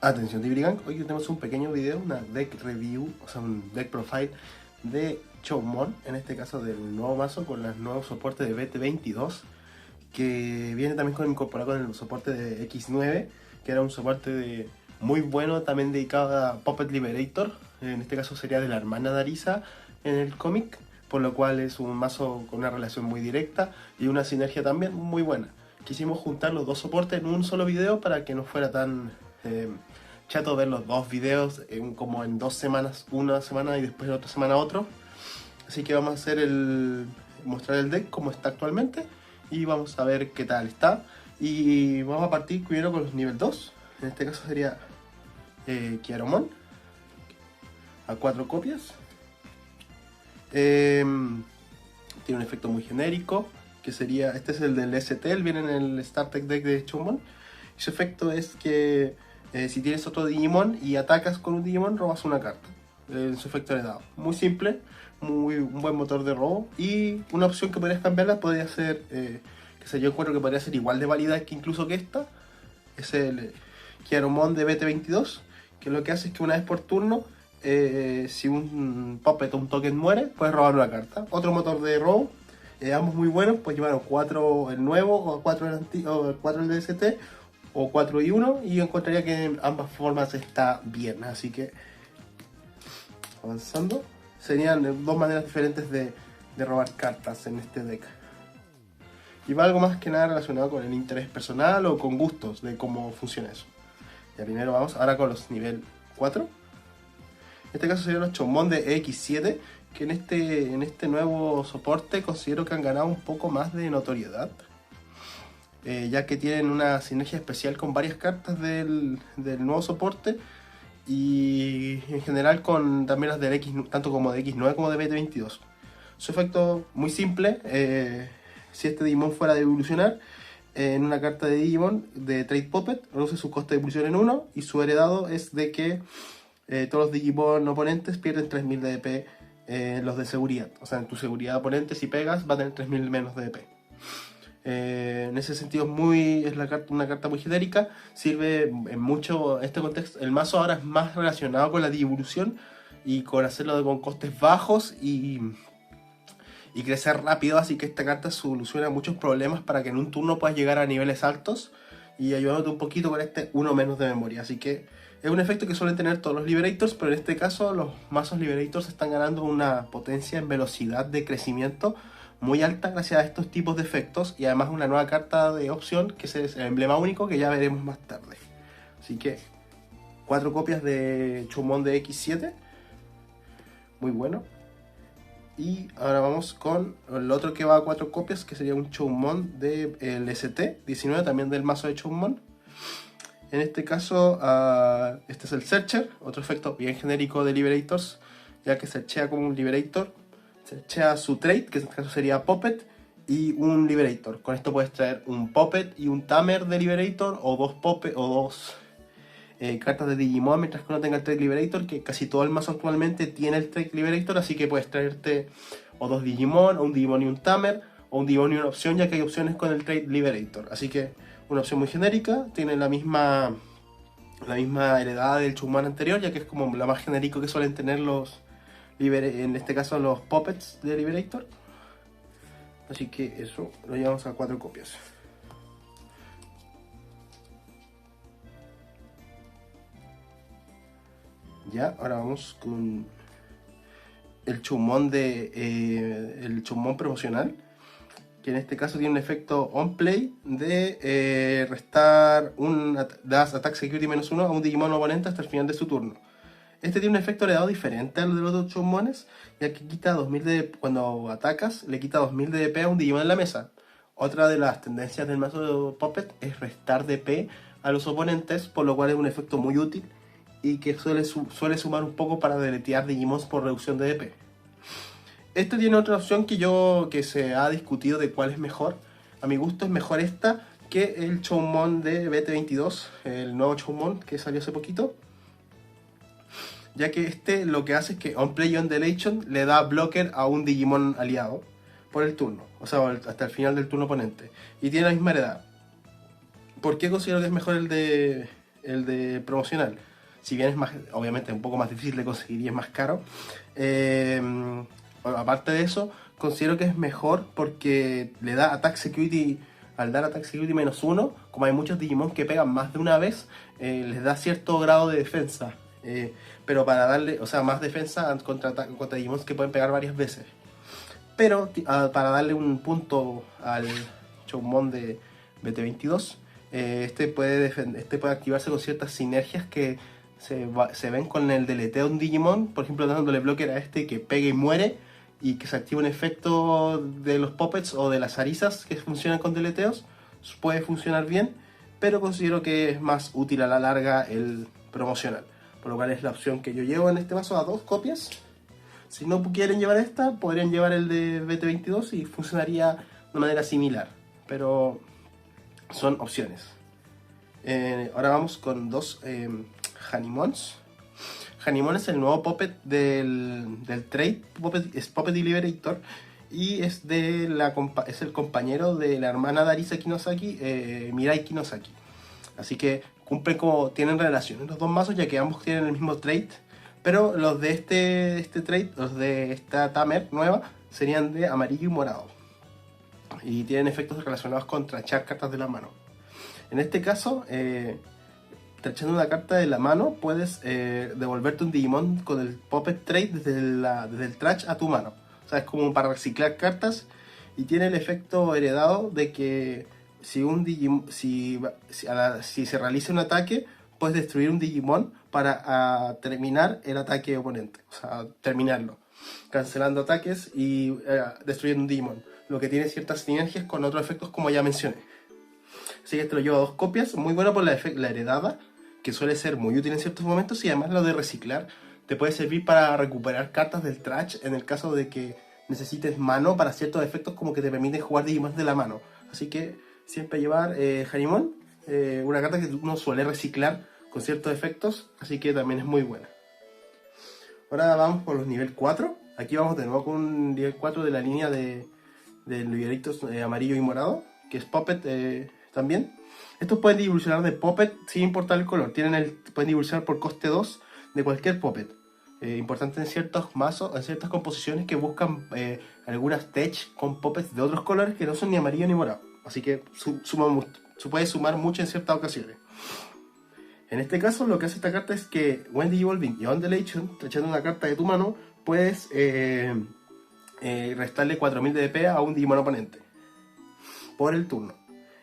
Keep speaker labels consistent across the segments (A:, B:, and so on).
A: Atención Tibrigang, hoy tenemos un pequeño video, una deck review, o sea un deck profile de Chowmon, en este caso del nuevo mazo con los nuevos soportes de BT22, que viene también incorporado con el soporte de X9, que era un soporte muy bueno, también dedicado a Puppet Liberator, en este caso sería de la hermana Darisa en el cómic, por lo cual es un mazo con una relación muy directa y una sinergia también muy buena. Quisimos juntar los dos soportes en un solo video para que no fuera tan chato ver los dos videos como en 2 semanas, una semana y después otra semana otro. Así que vamos a hacer mostrar el deck como está actualmente y vamos a ver qué tal está. Y vamos a partir primero con los nivel 2. En este caso sería Kiaromon a 4 copias. Tiene un efecto muy genérico, que sería, este es el del ST, él viene en el StarTech deck de Chowmon. Y su efecto es que si tienes otro Digimon y atacas con un Digimon, robas una carta. Su efecto heredado. Muy simple, un buen motor de robo. Y una opción que podrías cambiarla podría ser, que sé, yo encuentro que podría ser igual de válida que incluso que esta. Es el Kiaromon de BT22, que lo que hace es que una vez por turno, si un Puppet o un token muere, puedes robar una carta. Otro motor de robo, ambos muy buenos, pues llevaron 4 el nuevo, o 4 el antiguo, o 4 el DST, o 4 y 1, y yo encontraría que en ambas formas está bien. Así que, avanzando, serían dos maneras diferentes de robar cartas en este deck. Y va algo más que nada relacionado con el interés personal o con gustos de cómo funciona eso. Ya primero vamos ahora con los nivel 4. En este caso serían los Chowmon de X7, que en este nuevo soporte considero que han ganado un poco más de notoriedad. Ya que tienen una sinergia especial con varias cartas del nuevo soporte y en general con también las del X, tanto como de X9 como de BT22. Su efecto muy simple, si este Digimon fuera de evolucionar en una carta de Digimon de Trade Puppet, reduce su coste de evolución en 1 y su heredado es de que todos los Digimon oponentes pierden 3000 de DP, los de seguridad. O sea, en tu seguridad oponente si pegas va a tener 3000 menos de DP. En ese sentido es una carta muy genérica, sirve en mucho este contexto. El mazo ahora es más relacionado con la evolución y con hacerlo con costes bajos y crecer rápido, así que esta carta soluciona muchos problemas para que en un turno puedas llegar a niveles altos y ayudándote un poquito con este 1 menos de memoria. Así que es un efecto que suelen tener todos los Liberators, pero en este caso los mazos Liberators están ganando una potencia en velocidad de crecimiento muy alta gracias a estos tipos de efectos y además una nueva carta de opción que es el emblema único que ya veremos más tarde. Así que 4 copias de Chowmon de X7, muy bueno. Y ahora vamos con el otro que va a 4 copias, que sería un Chowmon de el ST19, también del mazo de Chowmon. En este caso, este es el Searcher, otro efecto bien genérico de Liberators, ya que searchea como un Liberator. Searchea su trade, que en este caso sería Puppet, y un Liberator. Con esto puedes traer un Puppet y un Tamer de Liberator, o dos Puppet, o dos cartas de Digimon, mientras que uno tenga el Trade Liberator, que casi todo el mazo actualmente tiene el Trade Liberator, así que puedes traerte o dos Digimon, o un Digimon y un Tamer, o un Digimon y una opción, ya que hay opciones con el Trade Liberator. Así que una opción muy genérica, tiene la misma heredada del Chowmon anterior, ya que es como la más genérico que suelen tener en este caso los Puppets de Liberator. Así que eso, lo llevamos a 4 copias. Ya, ahora vamos con el Chowmon el Chowmon promocional, que en este caso tiene un efecto on play de restar das attack security -1 a un Digimon oponente hasta el final de su turno. Este tiene un efecto heredado diferente al de los otros Chowmones, ya que quita 2000 de cuando atacas, le quita 2000 de DP a un Digimon en la mesa. Otra de las tendencias del mazo de Puppet es restar DP a los oponentes, por lo cual es un efecto muy útil y que suele sumar un poco para deletear Digimons por reducción de DP. Este tiene otra opción que se ha discutido de cuál es mejor. A mi gusto es mejor esta que el Chowmon de BT22, el nuevo Chowmon que salió hace poquito, ya que este lo que hace es que on play on deletion le da blocker a un Digimon aliado por el turno, o sea, hasta el final del turno oponente, y tiene la misma heredad. ¿Por qué considero que es mejor el el de promocional. Si bien es más, obviamente un poco más difícil de conseguir y es más caro. Aparte de eso, considero que es mejor porque le da Attack Security. Al dar Attack Security -1, como hay muchos Digimon que pegan más de una vez, les da cierto grado de defensa. Pero para darle, o sea, más defensa contra Digimons que pueden pegar varias veces. Pero para darle un punto al Choumon de BT22, este puede activarse con ciertas sinergias que se ven con el deleteo de un Digimon. Por ejemplo, dándole blocker a este que pega y muere, y que se activa un efecto de los puppets o de las arisas que funcionan con deleteos. Puede funcionar bien, pero considero que es más útil a la larga el promocional, por lo cual es la opción que yo llevo en este mazo a 2 copias. Si no quieren llevar esta, podrían llevar el de BT22 y funcionaría de manera similar, pero son opciones. Ahora vamos con 2 Hanimons. Hanimon es el nuevo puppet del trade, es Puppet Liberator, y es el compañero de la hermana de Arisa Kinosaki, Mirai Kinosaki. Así que tienen relación en los dos mazos, ya que ambos tienen el mismo trade, pero los de este trade, los de esta Tamer nueva, serían de amarillo y morado. Y tienen efectos relacionados con trachar cartas de la mano. En este caso, trachando una carta de la mano, puedes devolverte un Digimon con el Puppet Trade desde el trash a tu mano. O sea, es como para reciclar cartas, y tiene el efecto heredado de que si se realiza un ataque, puedes destruir un Digimon para terminar el ataque oponente. O sea, terminarlo, cancelando ataques y destruyendo un Digimon. Lo que tiene ciertas sinergias con otros efectos, como ya mencioné. Así que este lo llevo a 2 copias. Muy bueno por la heredada, que suele ser muy útil en ciertos momentos, y además lo de reciclar te puede servir para recuperar cartas del trash en el caso de que necesites mano para ciertos efectos, como que te permiten jugar Digimon de la mano. Así que siempre llevar Hanimon, una carta que uno suele reciclar con ciertos efectos, así que también es muy buena. Ahora vamos por los nivel 4. Aquí vamos de nuevo con un nivel 4 de la línea de liberitos amarillo y morado, que es Puppet también. Estos pueden evolucionar de Puppet sin importar el color. Pueden evolucionar por coste 2 de cualquier Puppet. Importante en ciertos mazos, en ciertas composiciones que buscan algunas tech con Puppets de otros colores que no son ni amarillo ni morado. Así que puede sumar mucho en ciertas ocasiones. En este caso, lo que hace esta carta es que when Evolving y On Delation, trachando una carta de tu mano, puedes restarle 4000 de DP a un Digimon oponente por el turno.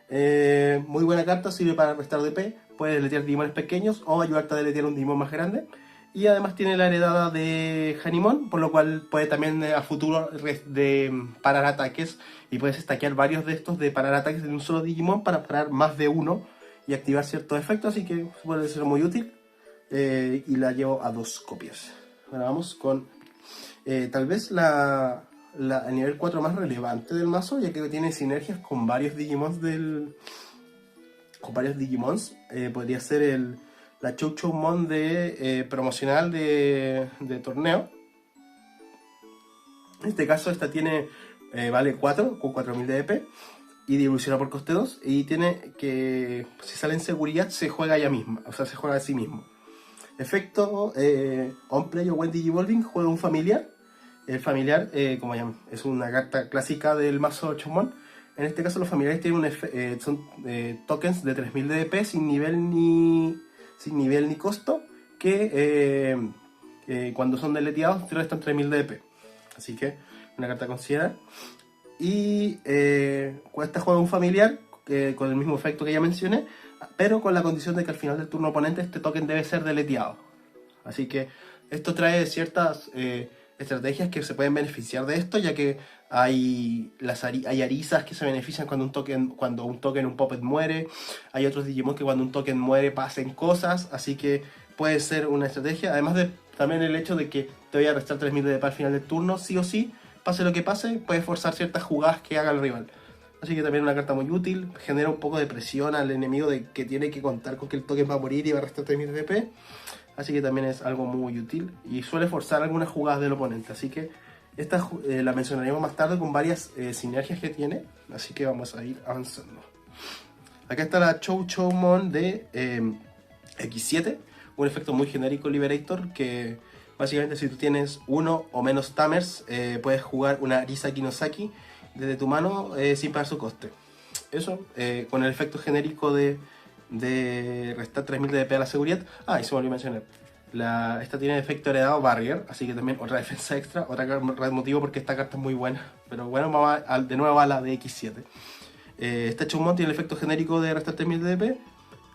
A: Muy buena carta, sirve para restar DP. Puedes deletear Digimones pequeños o ayudarte a deletear un Digimon más grande. Y además tiene la heredada de Hanimon, por lo cual puede también a futuro parar ataques. Y puedes stackear varios de estos de parar ataques de un solo Digimon para parar más de uno y activar ciertos efectos, así que puede ser muy útil. Y la llevo a 2 copias. Ahora vamos con tal vez el nivel 4 más relevante del mazo, ya que tiene sinergias con varios Digimons podría ser la Chouchoumon promocional de torneo. En este caso esta vale 4 con 4000 de DP y evoluciona por coste 2, y tiene que, si sale en seguridad, se juega ella misma, o sea, se juega a sí mismo. Efecto on play o when Digivolving, juega un familiar. El familiar, como ya es una carta clásica del mazo Choumon. En este caso los familiares tienen son tokens de 3000 de DP sin nivel ni costo, que cuando son deleteados te restan 3000 de DP. Así que una carta a considerar. Y esta juega un familiar con el mismo efecto que ya mencioné, pero con la condición de que al final del turno oponente este token debe ser deleteado. Así que esto trae ciertas estrategias que se pueden beneficiar de esto, ya que hay arisas que se benefician cuando un Puppet muere. Hay otros Digimon que cuando un token muere pasen cosas, así que puede ser una estrategia. Además de también el hecho de que te voy a restar 3000 de DP al final del turno, sí o sí. Pase lo que pase, puede forzar ciertas jugadas que haga el rival. Así que también una carta muy útil. Genera un poco de presión al enemigo de que tiene que contar con que el token va a morir y va a restar 3000 de DP. Así que también es algo muy útil. Y suele forzar algunas jugadas del oponente. Así que esta la mencionaremos más tarde con varias sinergias que tiene. Así que vamos a ir avanzando. Acá está la Chouchoumon de X7, un efecto muy genérico Liberator que básicamente si tú tienes uno o menos Tamers puedes jugar una Arisaki no Saki desde tu mano sin pagar su coste. Eso, con el efecto genérico de restar 3000 de DP a la seguridad. Ah, y se me olvidó mencionar. Esta tiene efecto heredado Barrier, así que también otra defensa extra, otra motivo porque esta carta es muy buena. Pero bueno, vamos de nuevo a la de X7. Este Chumon tiene el efecto genérico de restar 3000 de DP.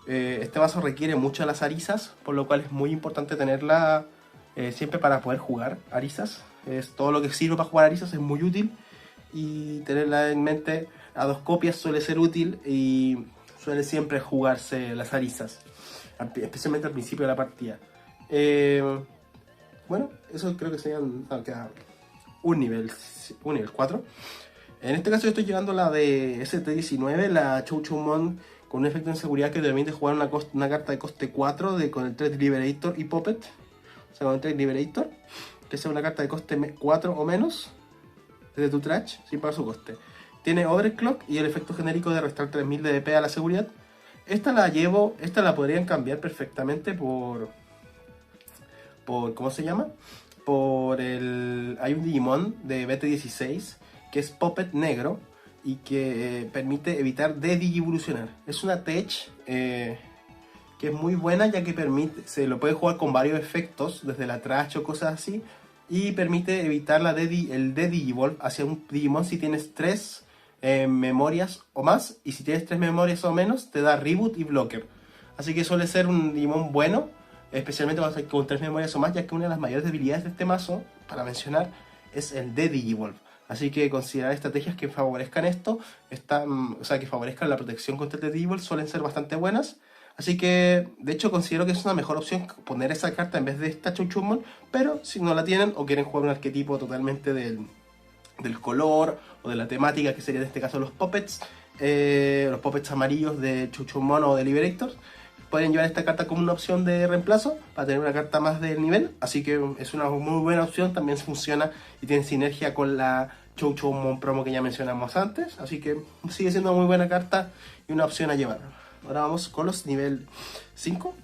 A: Este mazo requiere mucho las arisas, por lo cual es muy importante tenerla siempre para poder jugar arisas. Todo lo que sirve para jugar arisas es muy útil y tenerla en mente a 2 copias suele ser útil y suele siempre jugarse las arisas, especialmente al principio de la partida. Bueno, eso creo que serían un nivel 4. En este caso yo estoy llevando la de ST19, la Chouchoumon, con un efecto de seguridad que te permite jugar una carta de coste 4 con el Trade Liberator y Puppet. O sea, con el Trade Liberator, que sea una carta de coste 4 o menos desde tu trash sin pagar su coste. Tiene Overclock y el efecto genérico de restar 3000 de DP a la seguridad. Esta la podrían cambiar perfectamente por ¿cómo se llama? Hay un Digimon de BT16 que es Puppet negro y que permite evitar de Digivolucionar. Es una tech que es muy buena ya que se lo puede jugar con varios efectos, desde la trash o cosas así, y permite evitar el de Digivolve hacia un Digimon si tienes 3 memorias o más, y si tienes 3 memorias o menos te da Reboot y Blocker. Así que suele ser un Digimon bueno, especialmente con 3 memorias o más, ya que una de las mayores debilidades de este mazo, para mencionar, es el de Digivolve. Así que considerar estrategias que favorezcan esto, o sea, que favorezcan la protección contra el de Digivolve, suelen ser bastante buenas. Así que, de hecho, considero que es una mejor opción poner esa carta en vez de esta Chouchoumon, pero si no la tienen o quieren jugar un arquetipo totalmente del color o de la temática, que sería en este caso los puppets amarillos de Chouchoumon o de Liberator, pueden llevar esta carta como una opción de reemplazo para tener una carta más del nivel. Así que es una muy buena opción, también funciona y tiene sinergia con la Chouchoumon promo que ya mencionamos antes. Así que sigue siendo una muy buena carta y una opción a llevar. Ahora vamos con los nivel 5.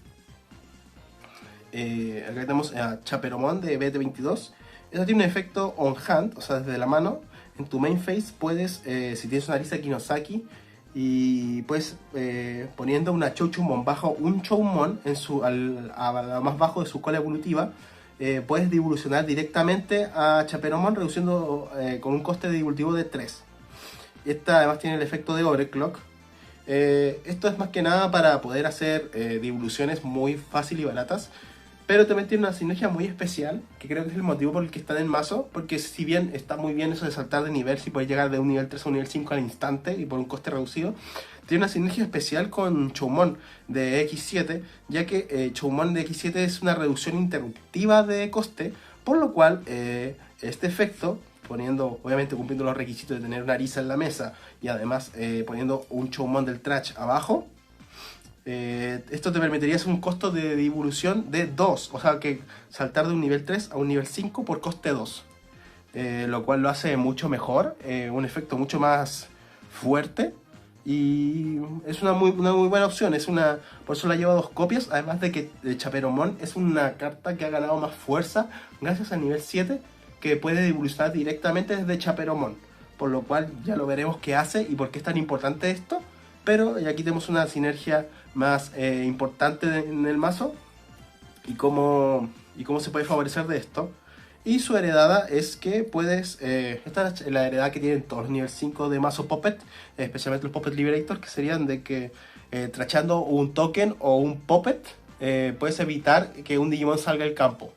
A: Acá tenemos a Chaperomon de BT22. Esto tiene un efecto on hand, o sea, desde la mano. En tu main phase puedes, si tienes una Arisaki no Saki, y puedes poniendo una Chouchoumon bajo un Choumon a más bajo de su cola evolutiva, puedes devolucionar directamente a Chaperomon reduciendo con un coste de devolutivo de 3. Esta además tiene el efecto de Overclock. Esto es más que nada para poder hacer devoluciones muy fácil y baratas, pero también tiene una sinergia muy especial, que creo que es el motivo por el que está en el mazo, porque si bien está muy bien eso de saltar de nivel, si puedes llegar de un nivel 3 a un nivel 5 al instante y por un coste reducido, tiene una sinergia especial con Choumon de X7, ya que Choumon de X7 es una reducción interruptiva de coste, por lo cual este efecto, obviamente cumpliendo los requisitos de tener una Arisa en la mesa y además poniendo un Choumon del trash abajo, esto te permitiría hacer un costo de devolución de 2, o sea que saltar de un nivel 3 a un nivel 5 por coste 2, lo cual lo hace mucho mejor, un efecto mucho más fuerte y es una muy buena opción. Por eso la llevo a 2 copias, además de que Chaperomon es una carta que ha ganado más fuerza gracias al nivel 7, que puede devolucionar directamente desde Chaperomon, por lo cual ya lo veremos qué hace y por qué es tan importante esto. Pero aquí tenemos una sinergia más importante en el mazo y cómo se puede favorecer de esto. Y su heredada es que puedes, esta es la heredada que tienen todos los nivel 5 de mazo Puppet, especialmente los Puppet Liberator, que serían de que trachando un token o un Puppet puedes evitar que un Digimon salga del campo.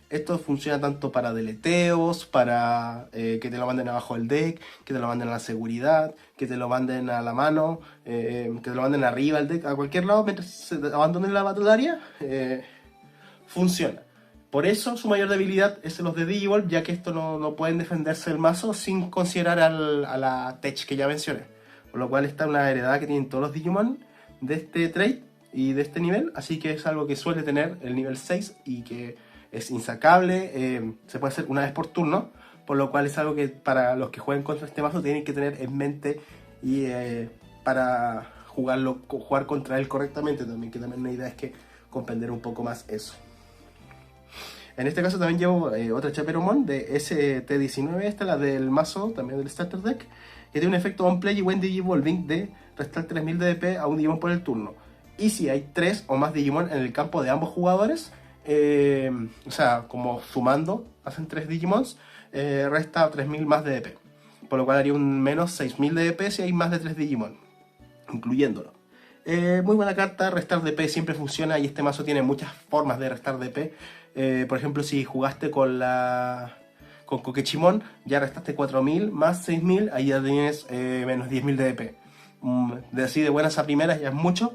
A: Esto funciona tanto para deleteos, para que te lo manden abajo del deck, que te lo manden a la seguridad, que te lo manden a la mano, que te lo manden arriba del deck, a cualquier lado mientras se abandonen la battle area, funciona. Por eso su mayor debilidad es los de Digivolve, ya que esto no pueden defenderse del mazo sin considerar a la tech que ya mencioné. Por lo cual esta es una heredad que tienen todos los Digimon de este trade y de este nivel, así que es algo que suele tener el nivel 6 y que es insacable, se puede hacer una vez por turno, por lo cual es algo que para los que jueguen contra este mazo tienen que tener en mente y para jugar contra él correctamente también, que también una idea es que comprender un poco más eso. En este caso también llevo otra Chaperomon de ST19, esta la del mazo, también del Starter Deck, que tiene un efecto on play y when Digivolving de restar 3000 de DP a un Digimon por el turno. Y si hay 3 o más Digimon en el campo de ambos jugadores, o sea, como sumando, hacen 3 Digimons, resta 3000 más de DP. Por lo cual haría un menos 6000 de DP si hay más de 3 Digimon, incluyéndolo. Muy buena carta, restar DP siempre funciona y este mazo tiene muchas formas de restar DP. Por ejemplo, si jugaste con Kokechimon, ya restaste 4000 más 6000, ahí ya tienes menos 10000 de DP. De así de buenas a primeras ya es mucho.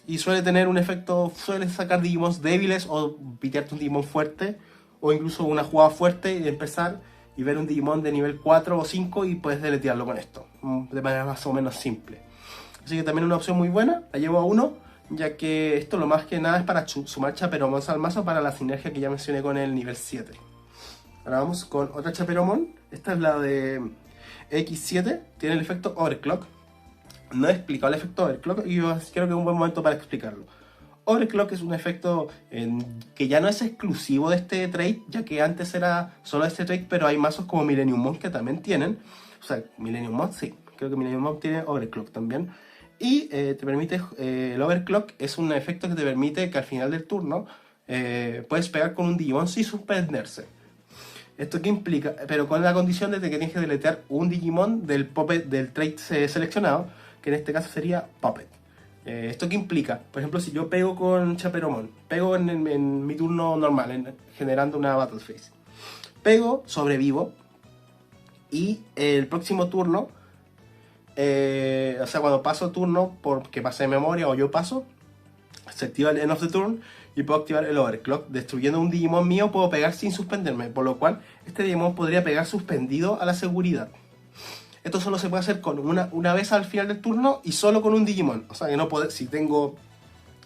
A: Y suele tener un efecto, suele sacar Digimons débiles o pitearte un Digimon fuerte, o incluso una jugada fuerte y empezar y ver un Digimon de nivel 4 o 5 y puedes deletearlo con esto, de manera más o menos simple. Así que también una opción muy buena, la llevo a 1, ya que esto lo más que nada es para sumar Chaperomon al mazo para la sinergia que ya mencioné con el nivel 7. Ahora vamos con otra Chaperomon, esta es la de X7, tiene el efecto Overclock. No he explicado el efecto Overclock y yo creo que es un buen momento para explicarlo. Overclock es un efecto que ya no es exclusivo de este trade, ya que antes era solo este trade, pero hay mazos como Millennium Mon que también tienen. O sea, Millennium Mon sí, creo que Millennium Mon tiene Overclock también. Y te permite, el Overclock es un efecto que te permite que al final del turno puedes pegar con un Digimon sin suspenderse. ¿Esto qué implica? Pero con la condición de que tienes que deletear un Digimon del Puppet del trade seleccionado, que en este caso sería Puppet. ¿Esto qué implica? Por ejemplo, si yo pego con Chaperomon, pego en mi turno normal, generando una Battle Phase. Pego, sobrevivo, y el próximo turno, o sea, cuando paso turno, porque pasé memoria o yo paso, se activa el End of the Turn y puedo activar el Overclock. Destruyendo un Digimon mío puedo pegar sin suspenderme, por lo cual este Digimon podría pegar suspendido a la seguridad. Esto solo se puede hacer con una vez al final del turno y solo con un Digimon. O sea que no puedo, si tengo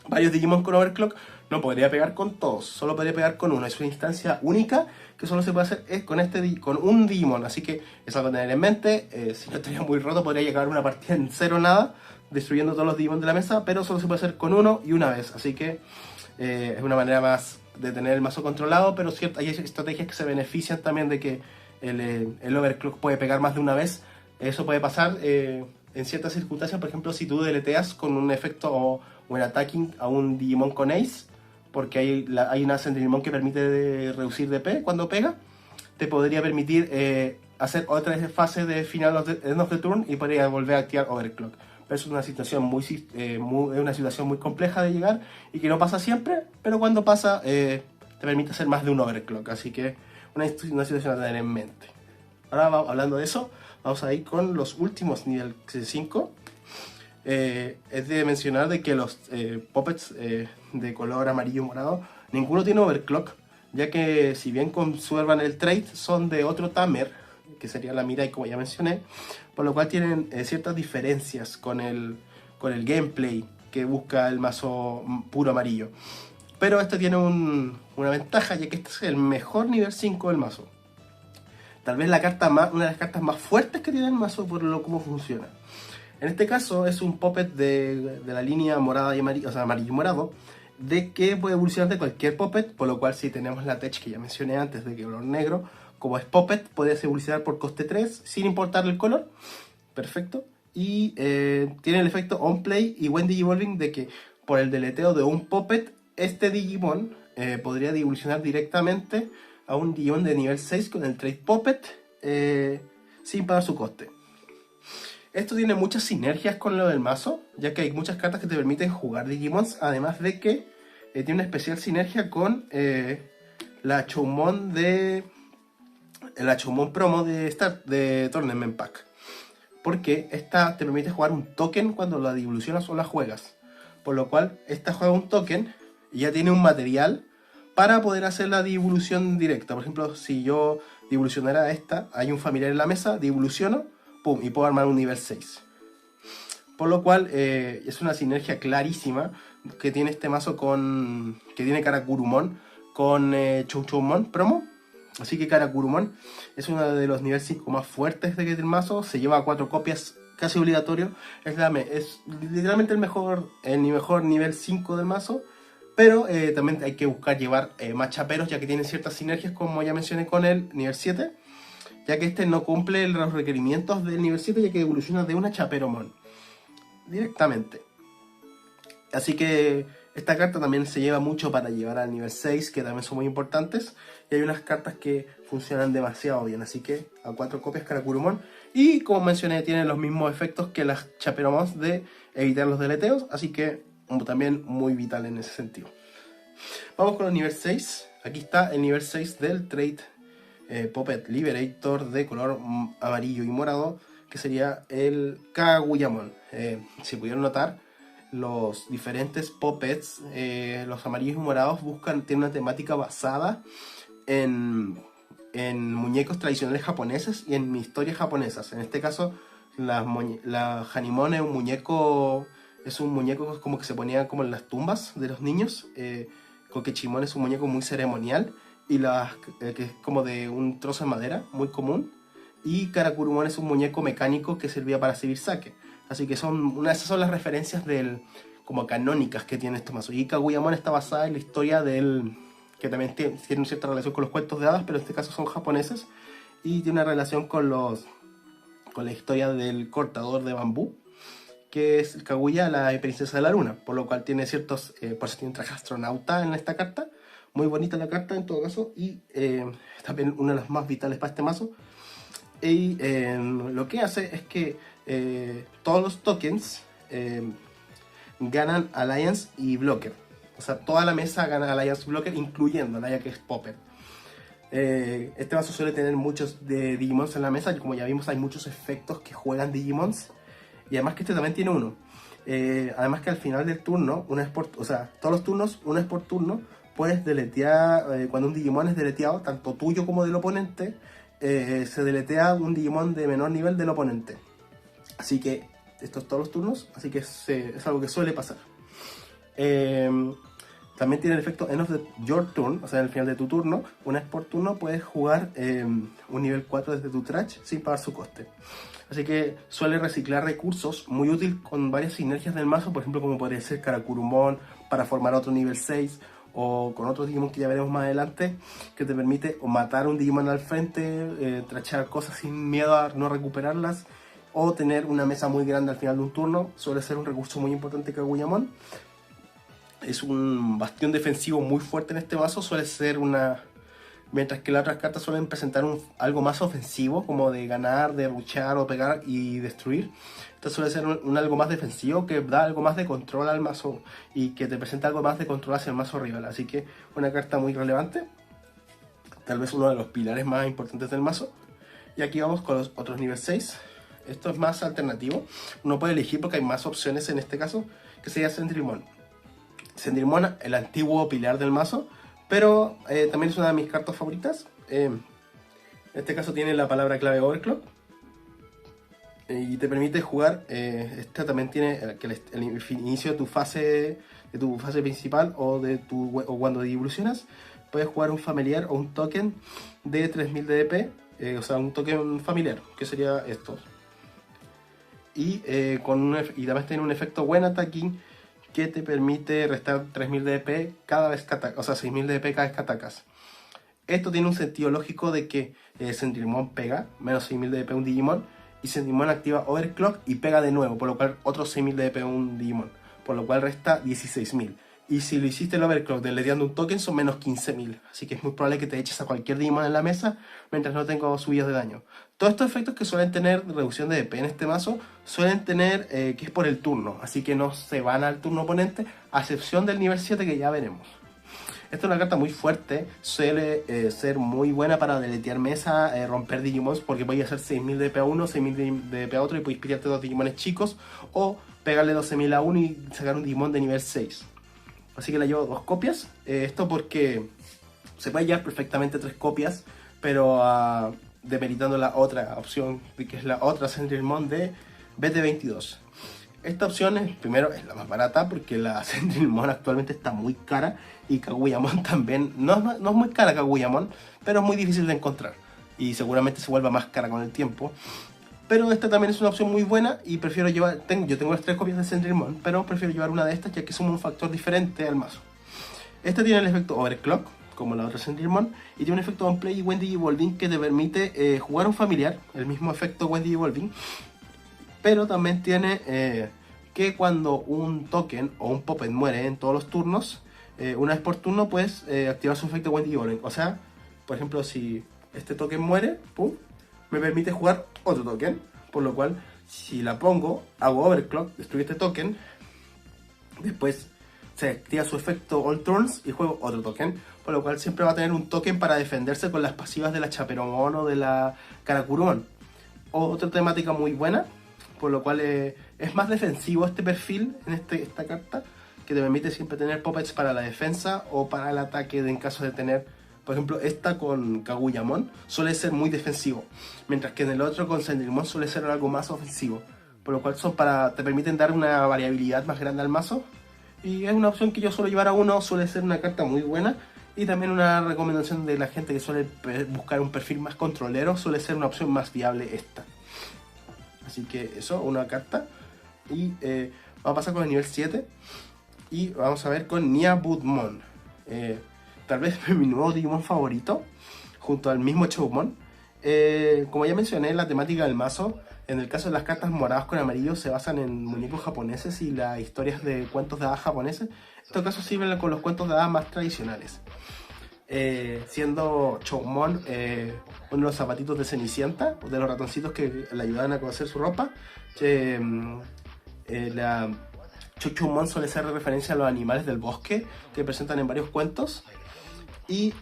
A: varios Digimon con Overclock, no podría pegar con todos, solo podría pegar con uno. Es una instancia única que solo se puede hacer con un Digimon. Así que es algo a tener en mente. Si no estaría muy roto, podría llegar a una partida en cero nada, destruyendo todos los Digimon de la mesa, pero solo se puede hacer con uno y una vez. Así que es una manera más de tener el mazo controlado, pero hay estrategias que se benefician también de que el Overclock puede pegar más de una vez. Eso puede pasar en ciertas circunstancias, por ejemplo, si tú deleteas con un efecto o en attacking a un Digimon con Ace, porque hay una Digimon que permite reducir DP cuando pega, te podría permitir hacer otra fase de final end of the turn y podría volver a activar Overclock. Pero es una situación una situación muy compleja de llegar y que no pasa siempre, pero cuando pasa te permite hacer más de un Overclock, así que una situación a tener en mente. Ahora hablando de eso, vamos a ir con los últimos nivel 5. Es de mencionar de que los puppets de color amarillo morado, ninguno tiene Overclock, ya que si bien conservan el trait, son de otro Tamer, que sería la Mirai como ya mencioné, por lo cual tienen ciertas diferencias con el gameplay que busca el mazo puro amarillo. Pero este tiene una ventaja, ya que este es el mejor nivel 5 del mazo. Tal vez una de las cartas más fuertes que tiene el mazo por cómo funciona. En este caso es un puppet de la línea morada y amarillo, o sea, amarillo y morado, de que puede evolucionar de cualquier puppet, por lo cual si tenemos la tech que ya mencioné antes de que color negro, como es puppet, puedes evolucionar por coste 3 sin importarle el color. Perfecto. Y tiene el efecto on play y when Digivolving de que por el deleteo de un puppet, este Digimon podría evolucionar directamente a un Digimon de nivel 6 con el trade puppet sin pagar su coste. Esto tiene muchas sinergias con lo del mazo, ya que hay muchas cartas que te permiten jugar Digimons, además de que tiene una especial sinergia con la Choumon promo de Tournament Pack. Porque esta te permite jugar un token cuando la devolucionas o la juegas. Por lo cual, esta juega un token y ya tiene un material para poder hacer la devolución directa. Por ejemplo, si yo devolucionara esta, hay un familiar en la mesa, devoluciono, pum, y puedo armar un nivel 6. Por lo cual es una sinergia clarísima que tiene este mazo que tiene Karakurumon con Chouchoumon promo. Así que Karakurumon es uno de los niveles 5 más fuertes del mazo. Se lleva 4 copias casi obligatorio. Es literalmente el mejor nivel 5 del mazo. Pero también hay que buscar llevar más chaperos, ya que tiene ciertas sinergias, como ya mencioné con el nivel 7. Ya que este no cumple los requerimientos del nivel 7, ya que evoluciona de una Chaperomon directamente. Así que esta carta también se lleva mucho para llevar al nivel 6, que también son muy importantes. Y hay unas cartas que funcionan demasiado bien, así que a 4 copias Karakurumon. Y como mencioné, tienen los mismos efectos que las Chaperomons de evitar los deleteos, así que también muy vital en ese sentido. Vamos con el nivel 6. Aquí está el nivel 6 del Trait Puppet Liberator de color amarillo y morado, que sería el Kaguyamon. Si pudieron notar, los diferentes puppets, los amarillos y morados, tienen una temática basada en muñecos tradicionales japoneses y en historias japonesas. En este caso, la Hanimon es un muñeco como que se ponía como en las tumbas de los niños. Kokechimon es un muñeco muy ceremonial y que es como de un trozo de madera, muy común. Y Karakurumon es un muñeco mecánico que servía para servir sake. Así que esas son las referencias como canónicas que tiene este mazo. Y Kaguyamon está basada en la historia que también tiene una cierta relación con los cuentos de hadas, pero en este caso son japoneses. Y tiene una relación con la historia del cortador de bambú, que es Kaguya, la princesa de la luna. Por lo cual tiene por eso tiene un traje astronauta en esta carta. Muy bonita la carta en todo caso. Y también una de las más vitales para este mazo. Y lo que hace es que todos los tokens ganan Alliance y Blocker. O sea, toda la mesa gana Alliance y Blocker, incluyendo Alliance, que es Popper. Este mazo suele tener muchos de Digimons en la mesa. Como ya vimos, hay muchos efectos que juegan Digimons. Y además que este también tiene uno. Además que al final del turno, todos los turnos, una vez por turno, puedes deletear, cuando un Digimon es deleteado, tanto tuyo como del oponente, se deletea un Digimon de menor nivel del oponente. Así que esto es todos los turnos, así que es algo que suele pasar. También tiene el efecto End of your turn, o sea, al final de tu turno, una vez por turno puedes jugar un nivel 4 desde tu trash sin pagar su coste. Así que suele reciclar recursos, muy útil con varias sinergias del mazo, por ejemplo como podría ser Karakurumon para formar otro nivel 6, o con otros Digimon que ya veremos más adelante, que te permite o matar un Digimon al frente, trachar cosas sin miedo a no recuperarlas, o tener una mesa muy grande al final de un turno. Suele ser un recurso muy importante Kaguyamon. Es un bastión defensivo muy fuerte en este mazo, mientras que las otras cartas suelen presentar algo más ofensivo, como de ganar, de luchar o pegar y destruir. Esto suele ser un algo más defensivo que da algo más de control al mazo y que te presenta algo más de control hacia el mazo rival. Así que una carta muy relevante, tal vez uno de los pilares más importantes del mazo. Y aquí vamos con los otros nivel 6. Esto es más alternativo, uno puede elegir porque hay más opciones en este caso, que sería Sentrimon. Sentrimon, el antiguo pilar del mazo, pero también es una de mis cartas favoritas. En este caso tiene la palabra clave Overclock y te permite jugar. Esta también tiene el inicio de tu fase principal o cuando evolucionas. Puedes jugar un familiar o un token de 3000 de DP, o sea, un token familiar, que sería esto. Y además tiene un efecto buen attacking que te permite restar 3000 de DP cada vez que atacas, o sea, 6000 de DP cada vez que atacas. Esto tiene un sentido lógico de que Sentrimon pega menos 6000 de DP un Digimon, y Sentrimon activa Overclock y pega de nuevo, por lo cual otros 6000 de DP un Digimon, por lo cual resta 16000. Y si lo hiciste el Overclock deleteando un token son menos 15000, así que es muy probable que te eches a cualquier Digimon en la mesa mientras no tenga subidas de daño. Todos estos efectos que suelen tener reducción de DP en este mazo suelen tener que es por el turno, así que no se van al turno oponente, a excepción del nivel 7 que ya veremos. Esta es una carta muy fuerte, suele ser muy buena para deletear mesa, romper Digimons, porque podéis hacer 6000 de DP a uno, 6000 de DP a otro y podéis pillarte dos Digimones chicos, o pegarle 12000 a uno y sacar un Digimon de nivel 6. Así que la llevo 2 copias, esto porque se puede llevar perfectamente 3 copias, pero demeritando la otra opción, que es la otra Sentrimon de BT22. Esta opción primero es la más barata porque la Sentrimon actualmente está muy cara, y Kaguyamon también, no es muy cara Kaguyamon, pero es muy difícil de encontrar y seguramente se vuelva más cara con el tiempo. Pero esta también es una opción muy buena y prefiero llevar... yo tengo las 3 copias de Sentry-Mon, pero prefiero llevar una de estas ya que suma un factor diferente al mazo. Esta tiene el efecto Overclock, como la otra Sentry-Mon, y tiene un efecto On Play y Wendy Evolving que te permite jugar un familiar, el mismo efecto Wendy Evolving, pero también tiene que cuando un token o un puppet muere en todos los turnos, una vez por turno puedes activar su efecto Wendy Evolving. O sea, por ejemplo, si este token muere, ¡pum!, me permite jugar otro token, por lo cual si la pongo, hago Overclock, destruyo este token, después se activa su efecto All Turns y juego otro token, por lo cual siempre va a tener un token para defenderse con las pasivas de la Chaperomon o de la Karakurumon. Otra temática muy buena, por lo cual es más defensivo este perfil en esta carta, que te permite siempre tener puppets para la defensa o para el ataque en caso de tener, por ejemplo, esta con Kaguyamon suele ser muy defensivo, mientras que en el otro con Sentry-Mon suele ser algo más ofensivo, por lo cual te permiten dar una variabilidad más grande al mazo. Y es una opción que yo suelo llevar a uno, suele ser una carta muy buena. Y también una recomendación de la gente que suele buscar un perfil más controlero, suele ser una opción más viable esta. Así que eso, una carta. Y vamos a pasar con el nivel 7. Y vamos a ver con Niabudmon. Tal vez mi nuevo Digimon favorito, junto al mismo Choumon. Como ya mencioné, la temática del mazo, en el caso de las cartas moradas con amarillo, se basan en muñecos japoneses y las historias de cuentos de hadas japoneses. En este caso sirven con los cuentos de hadas más tradicionales. Siendo Choumon uno de los zapatitos de Cenicienta, de los ratoncitos que le ayudaban a coser su ropa. La Choumon suele ser referencia a los animales del bosque que presentan en varios cuentos. Y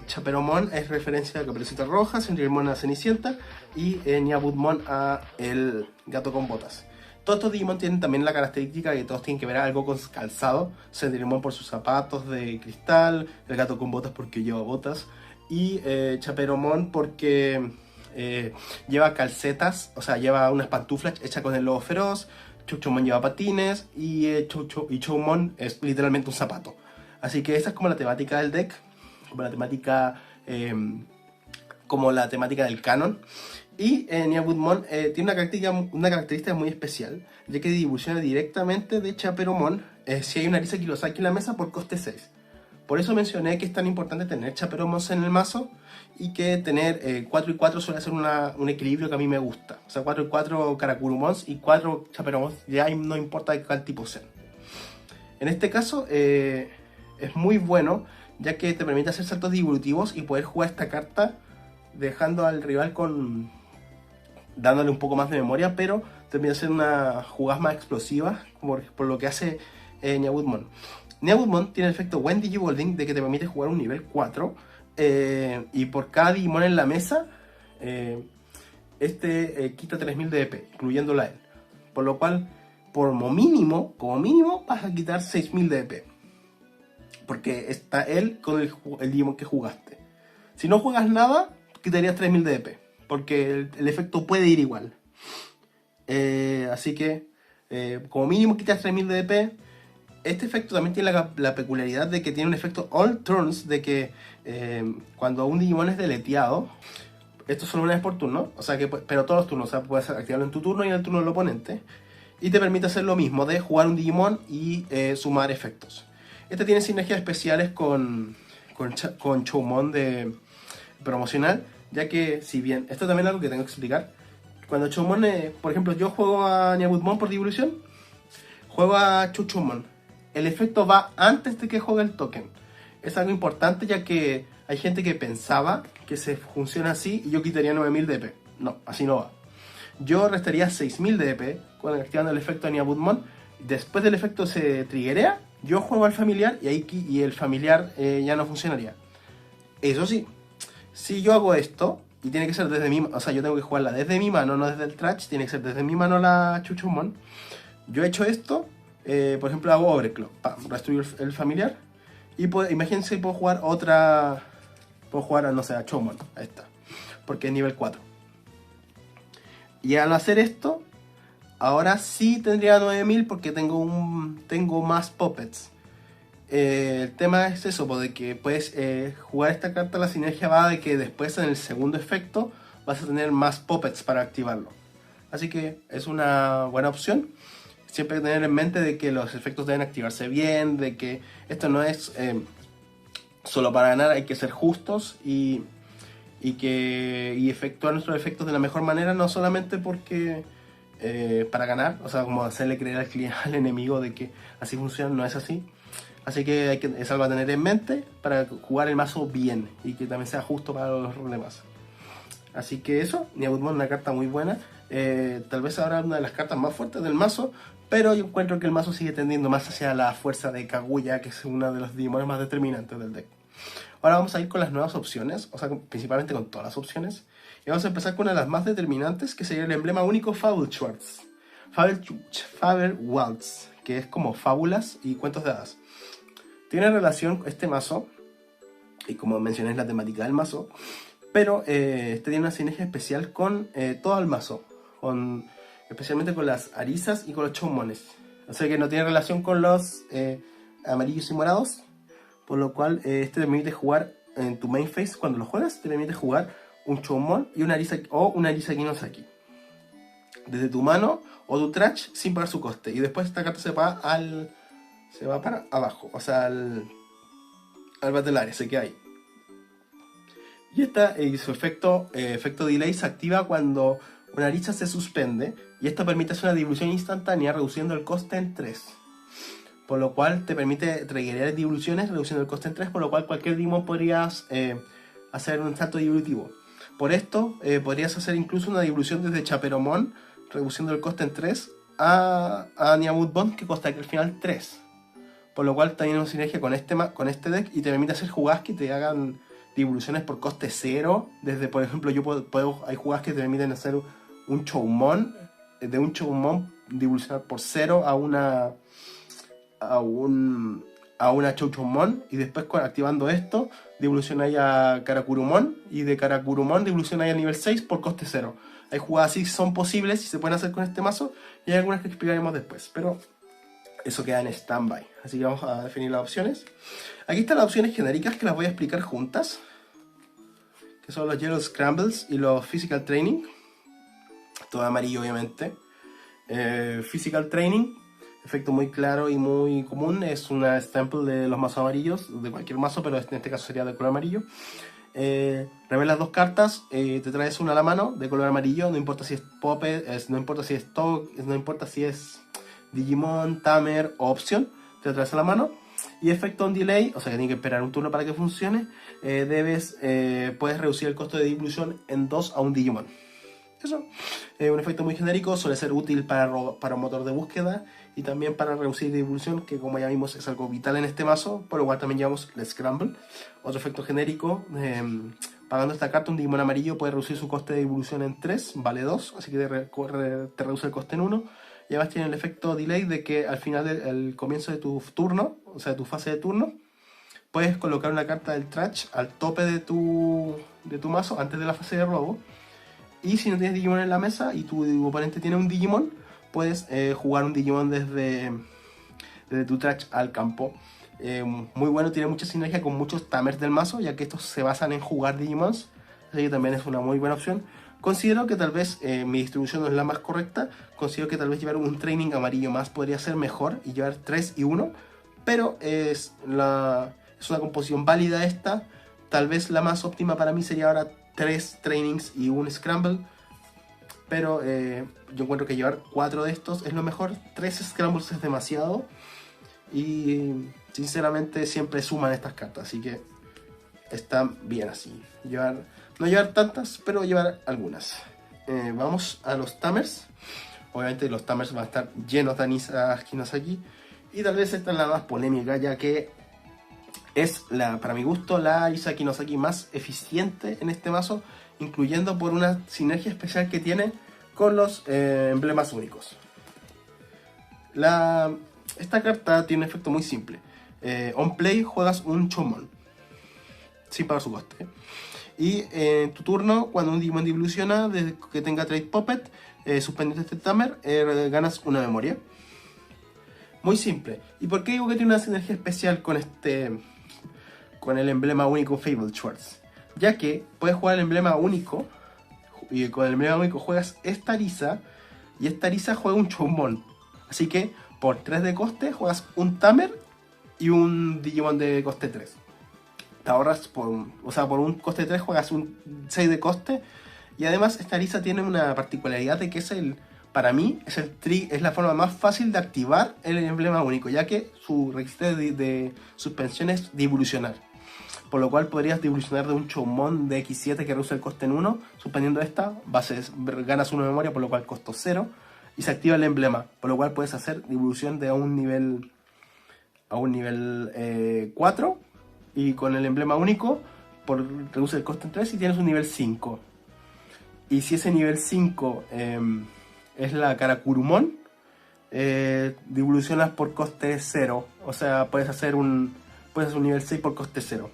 A: Chaperomon es referencia a Caperucita Roja, Sentry-Mon a Cenicienta y Niabudmon a el gato con botas. Todos estos Digimon tienen también la característica de que todos tienen que ver algo con calzado. Sentry-Mon por sus zapatos de cristal, el gato con botas porque lleva botas y Chaperomon porque lleva calcetas, o sea, lleva unas pantuflas hechas con el lobo feroz. Choumon lleva patines y Choumon es literalmente un zapato. Así que esa es como la temática del deck, como la temática del canon. Y Niabudmon tiene una característica muy especial, ya que evoluciona directamente de Chaperomon si hay una Arisa Kirosaki en la mesa por coste 6. Por eso mencioné que es tan importante tener Chaperomons en el mazo y que tener 4 y 4 suele ser un equilibrio que a mí me gusta. O sea, 4 y 4 Karakurumons y 4 Chaperomons, ya no importa de cuál tipo sean. En este caso es muy bueno, ya que te permite hacer saltos evolutivos y poder jugar esta carta dejando al rival dándole un poco más de memoria, pero te permite hacer unas jugadas más explosivas, por lo que hace Niabudmon. Niabudmon tiene el efecto Wendy Evolving de que te permite jugar un nivel 4 y por cada Digimon en la mesa quita 3000 de EP, incluyéndola a él, por lo cual como mínimo vas a quitar 6000 de EP, porque está él con el Digimon que jugaste. Si no juegas nada, quitarías 3000 de EP, porque el efecto puede ir igual. Así que como mínimo quitas 3000 de EP. Este efecto también tiene la peculiaridad de que tiene un efecto All Turns, de que cuando un Digimon es deleteado, esto solo una vez por turno, o sea pero todos los turnos, o sea, puedes activarlo en tu turno y en el turno del oponente, y te permite hacer lo mismo, de jugar un Digimon y sumar efectos. Este tiene sinergias especiales con Choumon de promocional, ya que si bien, esto también es algo que tengo que explicar, cuando Choumon, por ejemplo, yo juego a Niabudmon por devolución, juego a Choumon, el efecto va antes de que juegue el token. Es algo importante, ya que hay gente que pensaba que se funciona así y yo quitaría 9000 de EP. No, así no va. Yo restaría 6000 de EP cuando activando el efecto de Niabudmon. Después del efecto se triggerea, yo juego al familiar y el familiar ya no funcionaría. Eso sí, si yo hago esto, y tiene que ser desde mi mano, o sea, yo tengo que jugarla desde mi mano, no desde el trash, tiene que ser desde mi mano la Choumon. Yo he hecho esto, por ejemplo, hago Overclock, destruyo el familiar, y imagínense, puedo jugar a, no sé, a Choumon, a esta, porque es nivel 4. Y al hacer esto, ahora sí tendría 9000 porque tengo más puppets. El tema es eso, de que puedes jugar esta carta, la sinergia va de que después en el segundo efecto vas a tener más puppets para activarlo. así que es una buena opción. Siempre hay que tener en mente de que los efectos deben activarse bien, de que esto no es solo para ganar, hay que ser justos y efectuar nuestros efectos de la mejor manera, no solamente porque para ganar, o sea, como hacerle creer al enemigo de que así funciona, no es así. Así que, es algo a tener en mente para jugar el mazo bien y que también sea justo para los demás. Así que eso, Niabutmon es una carta muy buena. Tal vez ahora una de las cartas más fuertes del mazo, pero yo encuentro que el mazo sigue tendiendo más hacia la fuerza de Kaguya, que es uno de los Digimon más determinantes del deck. Ahora vamos a ir con las nuevas opciones, o sea, principalmente con todas las opciones. Y vamos a empezar con una de las más determinantes, que sería el emblema único Fabelschwarz. Fabelwaltz, que es como fábulas y cuentos de hadas. Tiene relación este mazo, y como mencioné es la temática del mazo, pero este tiene una sinergia especial con todo el mazo, especialmente con las arisas y con los choumones. O sea que no tiene relación con los amarillos y morados, por lo cual este te permite jugar en tu main phase, cuando lo juegas, te permite jugar un choumon y una arisa o una arisa Kinosaki desde tu mano o tu trash sin pagar su coste. Y después esta carta se va para abajo, o sea, al Battle Area, se queda ahí. Y su efecto delay se activa cuando una arisa se suspende, y esto permite hacer una dilución instantánea reduciendo el coste en 3. Por lo cual te permite triggerear diluciones reduciendo el coste en 3, por lo cual cualquier Digimon podrías hacer un salto divolutivo. Por esto podrías hacer incluso una dilución desde Chaperomon, reduciendo el coste en 3, a Niabutmon, que costa al final 3. Por lo cual también una sinergia con este deck y te permite hacer jugadas que te hagan divoluciones por coste 0. Desde, por ejemplo, hay jugadas que te permiten hacer un Choumon, de un Choumon divolucionar por 0 a una Chouchoumon, y después activando esto devolucionáis a Karakurumon, y de Karakurumon devolucionáis al nivel 6 por coste 0. Hay jugadas así, son posibles y se pueden hacer con este mazo, y hay algunas que explicaremos después, pero eso queda en stand-by. Así que vamos a definir las opciones. Aquí están las opciones genéricas que las voy a explicar juntas, que son los Yellow Scrambles y los Physical Training. Todo amarillo, obviamente. Physical Training, efecto muy claro y muy común, es una staple de los mazos amarillos, de cualquier mazo, pero en este caso sería de color amarillo. Revelas 2 cartas, te traes una a la mano de color amarillo, no importa si es Puppet, no importa si es Tog, no importa si es Digimon, Tamer o Opción, te lo traes a la mano. Y efecto on delay, o sea que tienes que esperar un turno para que funcione, puedes reducir el costo de dilución en 2 a un Digimon. Eso, un efecto muy genérico, suele ser útil para un motor de búsqueda y también para reducir dilución, que como ya vimos es algo vital en este mazo, por lo cual también llevamos el Scramble. Otro efecto genérico, pagando esta carta un Digimon amarillo puede reducir su coste de dilución en 3, vale 2, así que te reduce el coste en 1. Y además tiene el efecto delay de que al final del comienzo de tu turno, o sea de tu fase de turno, puedes colocar una carta del trash al tope de tu mazo antes de la fase de robo. Y si no tienes Digimon en la mesa y tu oponente tiene un Digimon, puedes jugar un Digimon desde tu trash al campo. Muy bueno, tiene mucha sinergia con muchos Tamers del mazo, ya que estos se basan en jugar Digimons, así que también es una muy buena opción. Considero que tal vez mi distribución no es la más correcta, considero que tal vez llevar un training amarillo más podría ser mejor y llevar 3 y 1, pero es una composición válida esta. Tal vez la más óptima para mí sería ahora 3 trainings y un scramble, pero yo encuentro que llevar 4 de estos es lo mejor. 3 scrambles es demasiado y sinceramente siempre suman estas cartas, así que están bien así. No llevar tantas, pero llevar algunas. Vamos a los Tamers. Obviamente los Tamers van a estar llenos de Anisa Kinosaki, y tal vez esta es la más polémica, ya que es, para mi gusto, la Arisa Kinosaki más eficiente en este mazo, incluyendo por una sinergia especial que tiene con los emblemas únicos. Esta carta tiene un efecto muy simple. On play juegas un Choumon sin pagar su coste. Y en tu turno, cuando un Digimon divoluciona desde que tenga Trade Puppet, suspendiendo este Tamer, ganas una memoria. Muy simple. ¿Y por qué digo que tiene una sinergia especial con el emblema único Fabelschwarz? Ya que puedes jugar el emblema único, y con el emblema único juegas esta Arisa, Y esta Arisa juega un Choumon. Así que por 3 de coste juegas un Tamer y un Digimon de coste 3. Te ahorras por un coste 3 juegas un 6 de coste. Y además esta Arisa tiene una particularidad de que para mí es la forma más fácil de activar el emblema único, ya que su requisito de suspensión es devolucionar. Por lo cual podrías devolucionar de un Choumon de X7 que reduce el coste en 1, suspendiendo esta, ganas 1 de memoria, por lo cual costo 0, y se activa el emblema, por lo cual puedes hacer devolución de a un nivel 4, y con el emblema único reduce el coste en 3 y tienes un nivel 5. Y si ese nivel 5 es la Karakurumon, devolucionas por coste 0, o sea, puedes hacer un nivel 6 por coste 0.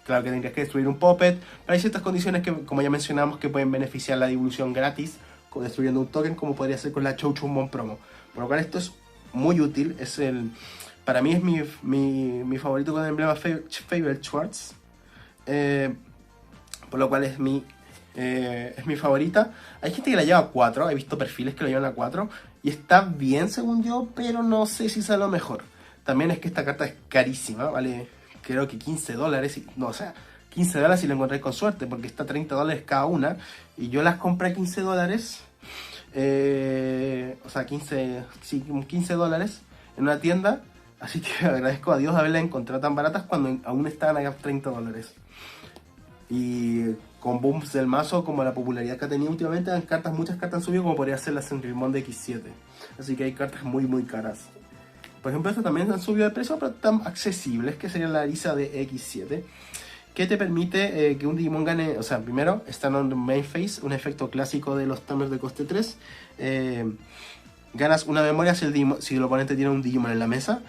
A: Claro que tendrías que destruir un Puppet, pero hay ciertas condiciones que, como ya mencionamos, que pueden beneficiar la devolución gratis, destruyendo un token, como podría ser con la Chouchoumon Promo. Por lo cual esto es muy útil, para mí es mi favorito con el emblema Favorite Schwartz, por lo cual es mi favorita. Hay gente que la lleva a 4, he visto perfiles que la llevan a 4, y está bien según yo, pero no sé si es lo mejor. También es que esta carta es carísima, vale, creo que $15, no, o sea, $15 si lo encontré con suerte, porque está $30 cada una, y yo las compré a $15, o sea, $15 en una tienda, así que agradezco a Dios de haberlas encontrado tan baratas cuando aún estaban a $30. Y con booms del mazo, como la popularidad que ha tenido últimamente, muchas cartas han subido, como podría ser la Centurimon de X7. Así que hay cartas muy muy caras. Por ejemplo, estas también han subido de precio, pero tan accesibles, que sería la Arisa de X7, que te permite que un Digimon gane, o sea, primero, Stand on the Main Phase, un efecto clásico de los Tamers de coste 3. Ganas una memoria si el oponente tiene un Digimon en la mesa.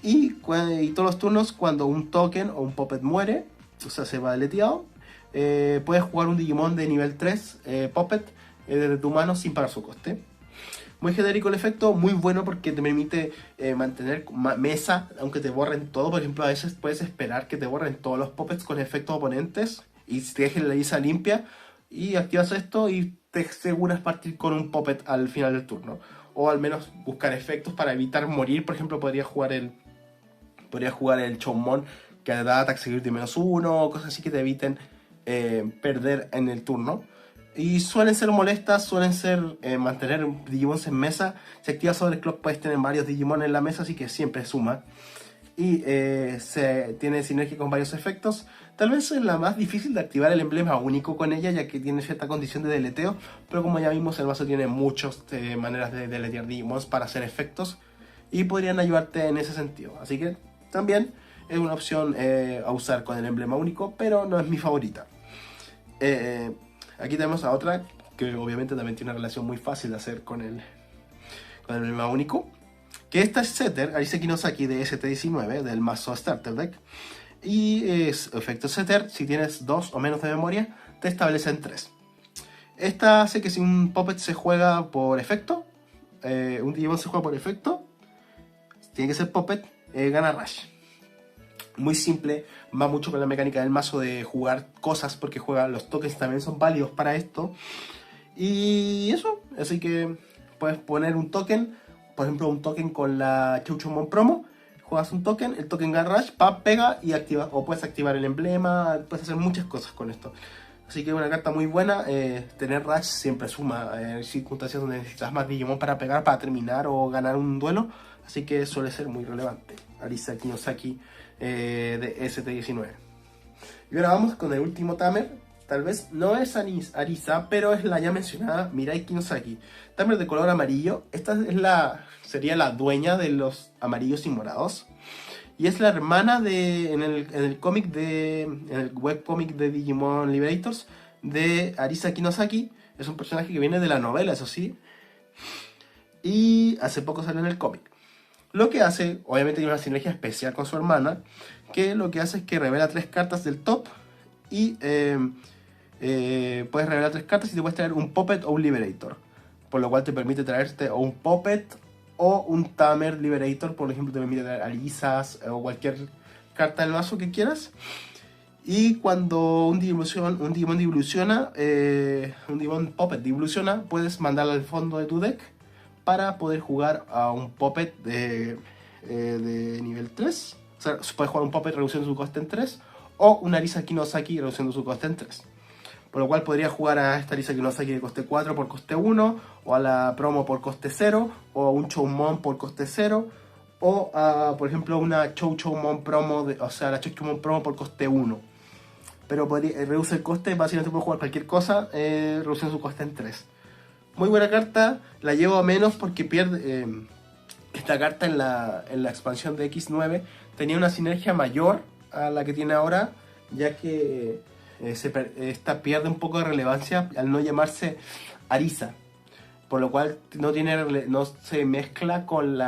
A: Y todos los turnos, cuando un token o un Puppet muere, o sea, se va deleteado, puedes jugar un Digimon de nivel 3 Puppet desde tu mano sin pagar su coste. Muy genérico el efecto, muy bueno porque te permite mantener mesa, aunque te borren todo. Por ejemplo, a veces puedes esperar que te borren todos los puppets con efectos oponentes y te dejen la lista limpia, y activas esto y te aseguras partir con un puppet al final del turno. O al menos buscar efectos para evitar morir. Por ejemplo, podría jugar el Choumon, que da Attack Security -1, cosas así que te eviten perder en el turno. Y suelen ser molestas, suelen ser mantener Digimons en mesa. Si activas sobre el clock puedes tener varios Digimon en la mesa, así que siempre suma. Y se tiene sinergia con varios efectos. Tal vez es la más difícil de activar el emblema único con ella, ya que tiene cierta condición de deleteo. Pero como ya vimos, el mazo tiene muchas maneras de deletear Digimons para hacer efectos, y podrían ayudarte en ese sentido. Así que también es una opción a usar con el emblema único, pero no es mi favorita. Aquí tenemos a otra que obviamente también tiene una relación muy fácil de hacer con el emblema único, que esta es Setter, Arisa Kinosaki de ST19 del mazo Starter Deck. Y es efecto Setter: si tienes 2 o menos de memoria, te establecen 3. Esta hace que si un Puppet se juega por efecto, un Digimon se juega por efecto, tiene que ser Puppet, gana Rush. Muy simple, va mucho con la mecánica del mazo de jugar cosas, porque los tokens también son válidos para esto. Y eso, así que puedes poner un token, por ejemplo un token con la Chouchoumon Promo, juegas un token, el token gana Rush, pega y activa, o puedes activar el emblema, puedes hacer muchas cosas con esto. Así que es una carta muy buena. Tener Rush siempre suma en circunstancias donde necesitas más Digimon para pegar, para terminar o ganar un duelo, así que suele ser muy relevante. Arisa Kinosaki de ST19. Y ahora vamos con el último Tamer. Tal vez no es Arisa, pero es la ya mencionada Mirai Kinosaki. Tamer de color amarillo. Esta sería la dueña de los amarillos y morados. Y es la hermana en el webcómic de Digimon Liberators de Arisa Kinosaki. Es un personaje que viene de la novela, eso sí. Y hace poco salió en el cómic. Lo que hace, obviamente tiene una sinergia especial con su hermana, que lo que hace es que revela 3 cartas del top, y puedes revelar 3 cartas y te puedes traer un Puppet o un Liberator, por lo cual te permite traerte o un Puppet o un Tamer Liberator. Por ejemplo, te permite traer Arisas o cualquier carta del mazo que quieras. Y cuando un Digimon Puppet evoluciona, puedes mandarlo al fondo de tu deck para poder jugar a un Puppet de nivel 3. O sea, puedes jugar un Puppet reduciendo su coste en 3, o una Arisa Kinosaki reduciendo su coste en 3. Por lo cual podría jugar a esta Arisa Kinosaki de coste 4 por coste 1, o a la promo por coste 0, o a un Choumon por coste 0, o a, por ejemplo, una Choumon promo, o sea, la Choumon promo por coste 1. Pero reduce el coste, básicamente puede jugar cualquier cosa, reduciendo su coste en 3. Muy buena carta, la llevo a menos porque pierde... esta carta en la expansión de X9 tenía una sinergia mayor a la que tiene ahora, ya que esta pierde un poco de relevancia al no llamarse Arisa, por lo cual no se mezcla con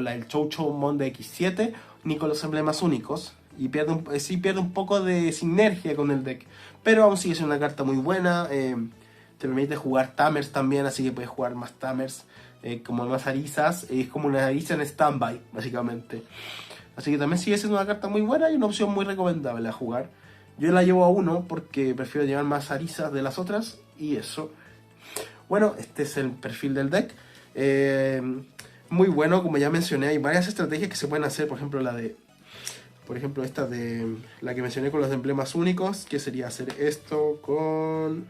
A: el Choumon de X7 ni con los emblemas únicos, y sí pierde un poco de sinergia con el deck, pero aún sigue siendo una carta muy buena. Te permite jugar Tamers también, así que puedes jugar más Tamers, como más Arisas. Es como una Arisa en standby, básicamente. Así que también sigue siendo una carta muy buena y una opción muy recomendable a jugar. Yo la llevo a 1 porque prefiero llevar más Arisas de las otras, y eso. Bueno, este es el perfil del deck. Muy bueno, como ya mencioné, hay varias estrategias que se pueden hacer. Por ejemplo, esta de la que mencioné con los emblemas únicos, que sería hacer esto con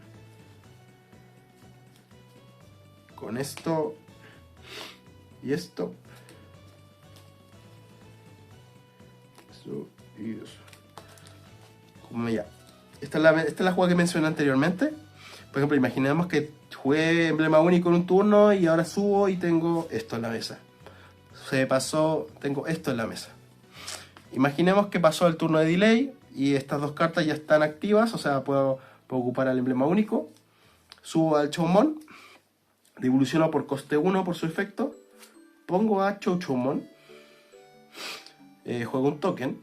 A: esto y esto. Eso y eso. Como ya. Esta es la jugada que mencioné anteriormente. Por ejemplo, imaginemos que jugué emblema único en un turno y ahora subo y tengo esto en la mesa. Se pasó, tengo esto en la mesa. Imaginemos que pasó el turno de delay y estas dos cartas ya están activas, o sea, puedo ocupar el emblema único. Subo al Choumon, devoluciono por coste 1 por su efecto. Pongo a Choumon, juego un token.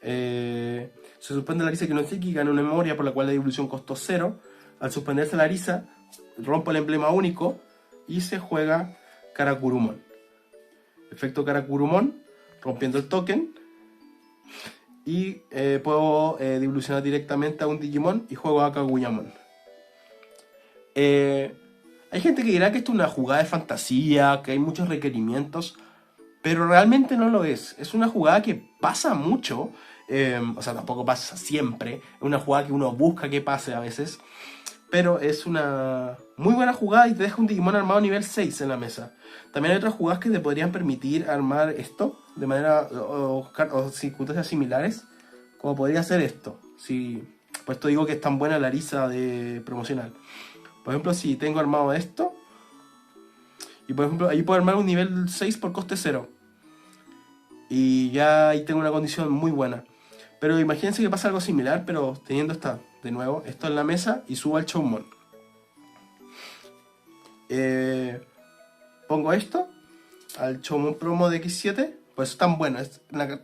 A: Se suspende la Arisa Kinosaki y gana una memoria, por la cual la devolución costó 0. Al suspenderse la Arisa, rompo el emblema único y se juega Karakurumon. Efecto Karakurumon, rompiendo el token. Y puedo devolucionar directamente a un Digimon y juego a Kaguyamon. Hay gente que dirá que esto es una jugada de fantasía, que hay muchos requerimientos, pero realmente no lo es. Es una jugada que pasa mucho, o sea, tampoco pasa siempre. Es una jugada que uno busca que pase a veces, pero es una muy buena jugada y te deja un Digimon armado nivel 6 en la mesa. También hay otras jugadas que te podrían permitir armar esto de manera o circunstancias similares, como podría ser esto. Por esto digo que es tan buena la Arisa de promocional. Por ejemplo, si tengo armado esto, y por ejemplo, ahí puedo armar un nivel 6 por coste 0. Y ya ahí tengo una condición muy buena. Pero imagínense que pasa algo similar, pero teniendo de nuevo, esto en la mesa y subo al Choumon. Pongo esto, al Choumon promo de X7, pues es tan bueno.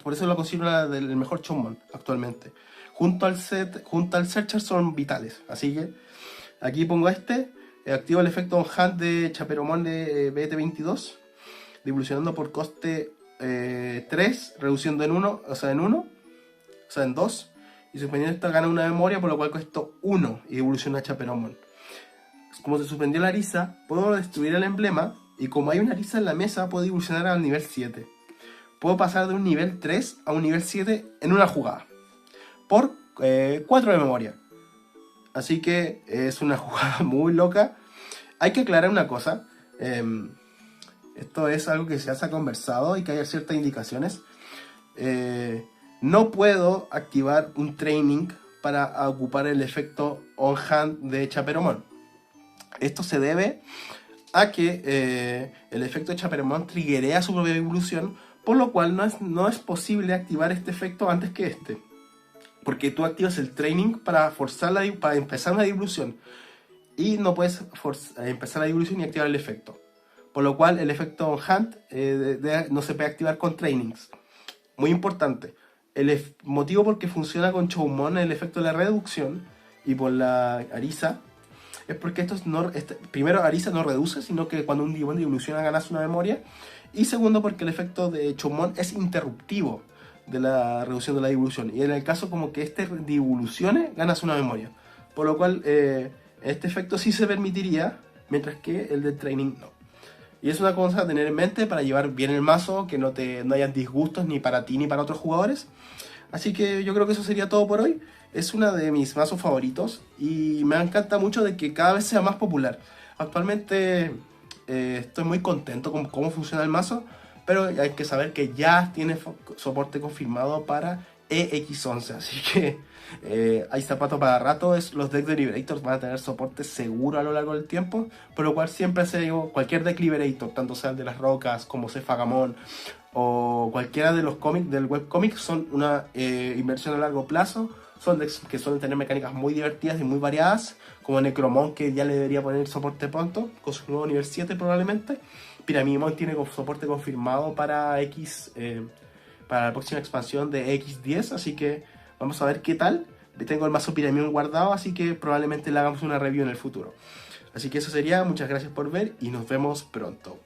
A: Por eso lo considero el mejor Choumon actualmente. Junto al Searcher son vitales, así que aquí pongo activo el efecto on hand de Chaperomon de BT22, devolucionando por coste 3, reduciendo en 1, o sea en 2, y suspendiendo esta gana una memoria, por lo cual costó 1 y devoluciona a Chaperomon. Como se suspendió la Arisa, puedo destruir el emblema, y como hay una Arisa en la mesa, puedo evolucionar al nivel 7. Puedo pasar de un nivel 3 a un nivel 7 en una jugada, por 4 de memoria. Así que es una jugada muy loca. Hay que aclarar una cosa. Esto es algo que se ha conversado y que hay ciertas indicaciones. No puedo activar un training para ocupar el efecto on hand de Chaperomon. Esto se debe a que el efecto de Chaperomon triggerea su propia evolución, por lo cual no es posible activar este efecto antes que este. Porque tú activas el training para para empezar una devolución. Y no puedes empezar la devolución y activar el efecto. Por lo cual el efecto on hand no se puede activar con trainings. Muy importante. El motivo por que funciona con Choumon el efecto de la reducción y por la Arisa es porque primero Arisa no reduce, sino que cuando un Digimon evoluciona ganas una memoria. Y segundo, porque el efecto de Choumon es interruptivo de la reducción de la devolución, y en el caso como que devolucione, ganas una memoria, por lo cual este efecto sí se permitiría, mientras que el de training no. Y es una cosa a tener en mente para llevar bien el mazo, que no hayan disgustos ni para ti ni para otros jugadores. Así que yo creo que eso sería todo por hoy. Es una de mis mazos favoritos y me encanta mucho de que cada vez sea más popular. Actualmente estoy muy contento con cómo funciona el mazo, pero hay que saber que ya tiene soporte confirmado para EX11, así que hay zapatos para rato. Los decks de Liberators van a tener soporte seguro a lo largo del tiempo, por lo cual siempre se digo, cualquier deck Liberator, tanto sea el de las rocas como Cefagamon o cualquiera de los cómics del webcomic, son una inversión a largo plazo. Son decks que suelen tener mecánicas muy divertidas y muy variadas, como Necromon, que ya le debería poner soporte pronto, con su nuevo nivel 7 probablemente. Pyramidmon tiene soporte confirmado para para la próxima expansión de X10, así que vamos a ver qué tal. Tengo el mazo Pyramidmon guardado, así que probablemente le hagamos una review en el futuro. Así que eso sería, muchas gracias por ver y nos vemos pronto.